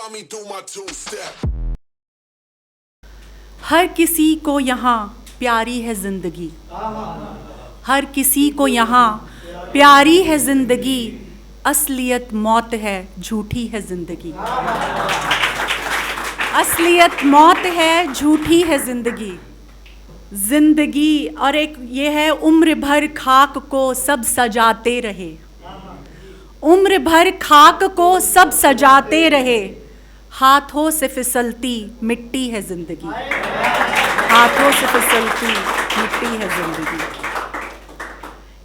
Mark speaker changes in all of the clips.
Speaker 1: Find me do my two-step.
Speaker 2: हर किसी को यहाँ प्यारी है ज़िंदगी, हर किसी को यहाँ प्यारी है ज़िंदगी, असलियत मौत है झूठी है ज़िंदगी, असलियत मौत है झूठी है ज़िंदगी। ज़िंदगी और एक ये है, उम्र भर खाक को सब सजाते रहे, उम्र भर खाक को सब सजाते रहे, हाथों से फिसलती मिट्टी है ज़िंदगी, हाथों से फिसलती मिट्टी है ज़िंदगी।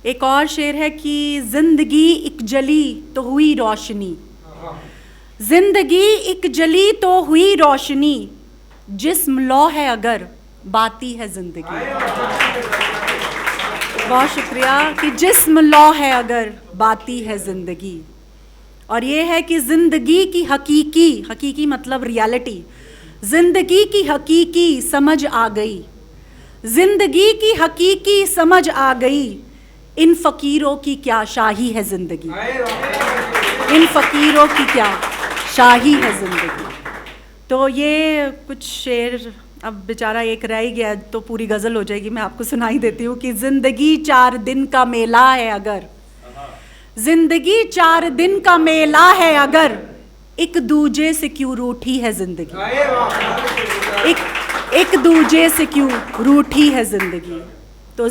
Speaker 2: एक और शेर है कि ज़िंदगी एक जली तो हुई रोशनी, ज़िंदगी एक जली तो हुई रोशनी, जिस्म लौ है अगर बाती है ज़िंदगी। बहुत शुक्रिया कि जिस्म लौ है अगर बाती है ज़िंदगी। और ये है कि ज़िंदगी की हकीकी मतलब रियलिटी, ज़िंदगी की हकीकी समझ आ गई, ज़िंदगी की हकीकी समझ आ गई, इन फ़कीरों की क्या शाही है ज़िंदगी, इन फ़कीरों की क्या शाही है ज़िंदगी। तो ये कुछ शेर, अब बेचारा एक रह ही गया तो पूरी गज़ल हो जाएगी, मैं आपको सुनाई देती हूँ कि ज़िंदगी 4 दिन का मेला है अगर, ज़िंदगी 4 दिन का मेला है अगर, एक दूजे से क्यों रूठी है ज़िंदगी, एक दूजे से क्यों रूठी है ज़िंदगी। तो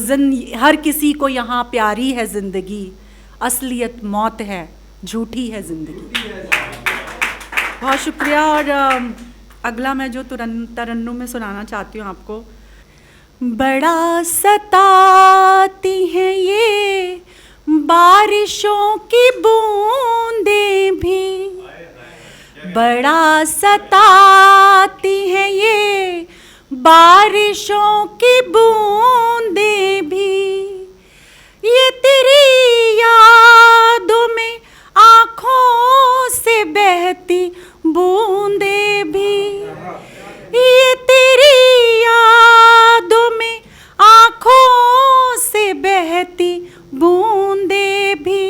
Speaker 2: हर किसी को यहाँ प्यारी है ज़िंदगी, असलियत मौत है झूठी है ज़िंदगी। बहुत शुक्रिया। और अगला मैं जो तरन्नुम में सुनाना चाहती हूँ आपको। बड़ा सताती हैं ये बारिशों की बूंदें भी, बड़ा सताती हैं ये बारिशों की बूंदें भी, ये तेरी यादों में आँखों से बहती बूंदें भी, ये तेरी यादों में आँखों से बहती बूंदें भी,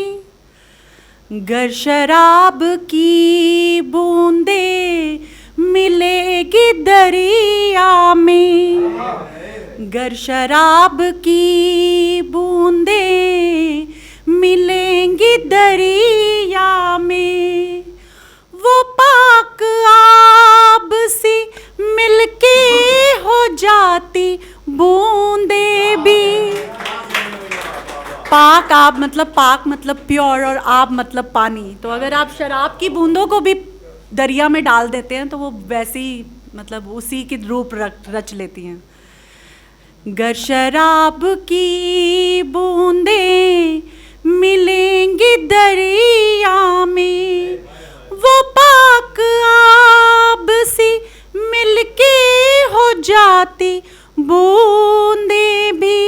Speaker 2: गर शराब की बूंदें मिलेगी दरिया में, गर शराब की बूंदें मिलेंगी दरिया में, वो पाक आब सी मिलके हो जाती बूंदें भी। पाक मतलब प्योर और आब मतलब पानी। तो अगर आप शराब की बूंदों को भी दरिया में डाल देते हैं तो वो वैसी मतलब उसी की रूप रच लेती हैं। गर शराब की बूंदें मिलेंगी दरिया में, वो पाक आब सी मिलके हो जाती बूंदें भी,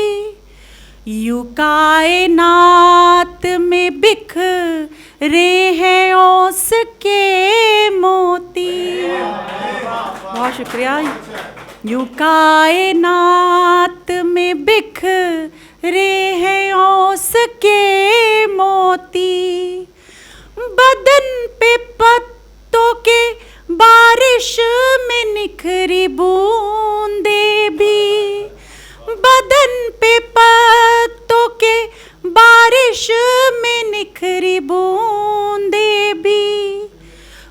Speaker 2: यूं कायनात में बिखरे हैं ओस के मोती। बहुत शुक्रिया। यूं कायनात में बिखरे हैं ओस के मोती, बदन पे पत्तों के बारिश में निखरी बूंदें भी, बदन पे पत्तों के बारिश में निखरी बूंदें भी,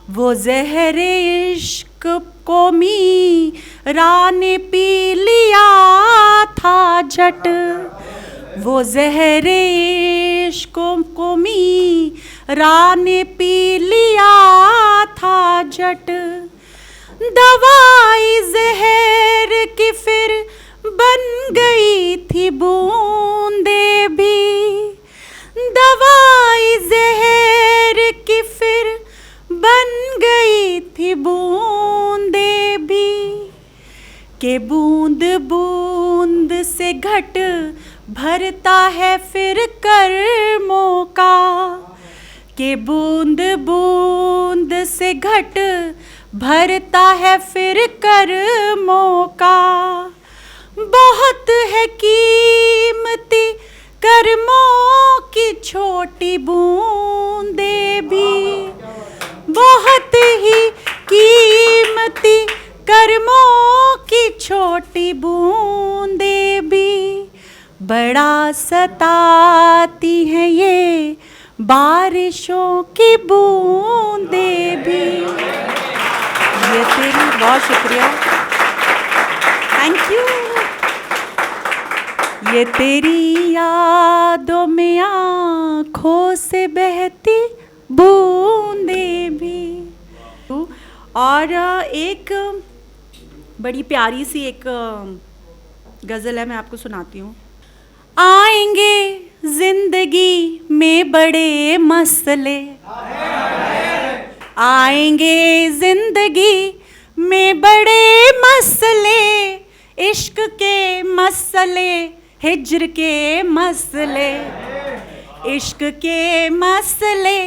Speaker 2: वो ज़हरे इश्क को मीरा ने पी लिया था झट, वो ज़हरे इश्क को मीरा ने पी लिया था झट, दवाई ज़हर की फिर बन गई थी बूंदें भी, दवाई ज़हर की फिर बन गई थी बूंदें भी, के बूंद बूंद से घट भरता है फिर कर्मों का, के बूंद बूंद से घट भरता है फिर कर्मों का, बहुत है कीमती कर्मों की छोटी बूंदें भी, बहुत ही कर्मों की छोटी बूंदे भी बड़ा सताती हैं, ये बारिशों की बूंदे भी। ये तेरी, बहुत शुक्रिया, थैंक यू। ये तेरी यादों में आँखों से बहती बूंदे भी। और एक बड़ी प्यारी सी एक गज़ल है, मैं आपको सुनाती हूँ। आएंगे जिंदगी में बड़े मसले, आएंगे जिंदगी में बड़े मसले, इश्क के मसले, हिज्र के मसले, इश्क के मसले,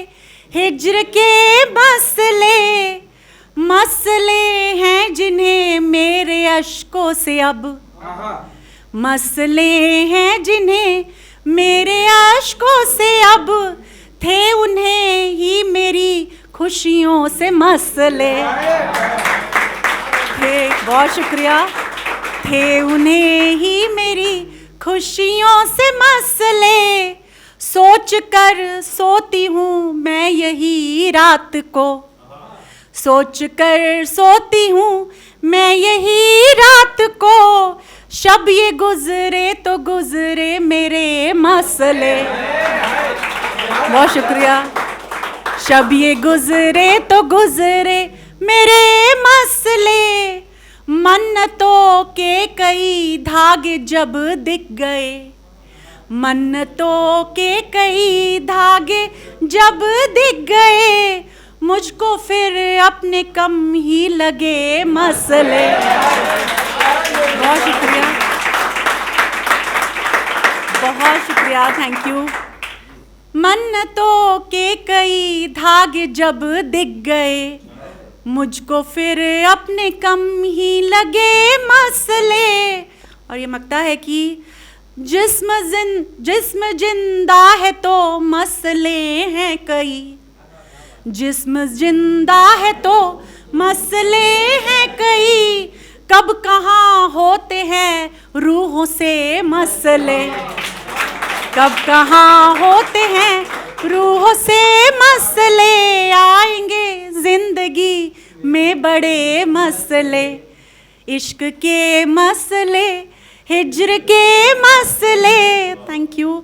Speaker 2: हिज्र के मसले, मसले हैं जिन्हें मेरे अश्कों से अब, मसले हैं जिन्हें मेरे अश्कों से अब, थे उन्हें ही मेरी खुशियों से मसले, थे, बहुत शुक्रिया, थे उन्हें ही मेरी खुशियों से मसले, सोच कर सोती हूँ मैं यही रात को, सोच कर सोती हूँ मैं यही रात को, शब ये गुजरे तो गुजरे मेरे मसले, बहुत शुक्रिया, शब ये गुजरे तो गुजरे मेरे मसले, मन्नतों के कई धागे जब दिख गए, मन्नतों के कई धागे जब दिख गए, मुझको फिर अपने कम ही लगे मसले, बहुत शुक्रिया, बहुत शुक्रिया, थैंक यू। मन्नतों के कई धागे जब दिख गए, मुझको फिर अपने कम ही लगे मसले। और ये मकता है कि जिस्म जिंदा है तो मसले हैं कई, जिस्म जिंदा है तो मसले हैं कई, कब कहाँ होते हैं रूहों से मसले, कब कहाँ होते हैं रूहों से मसले, आएंगे जिंदगी में बड़े मसले, इश्क के मसले, हिज्र के मसले, थैंक यू।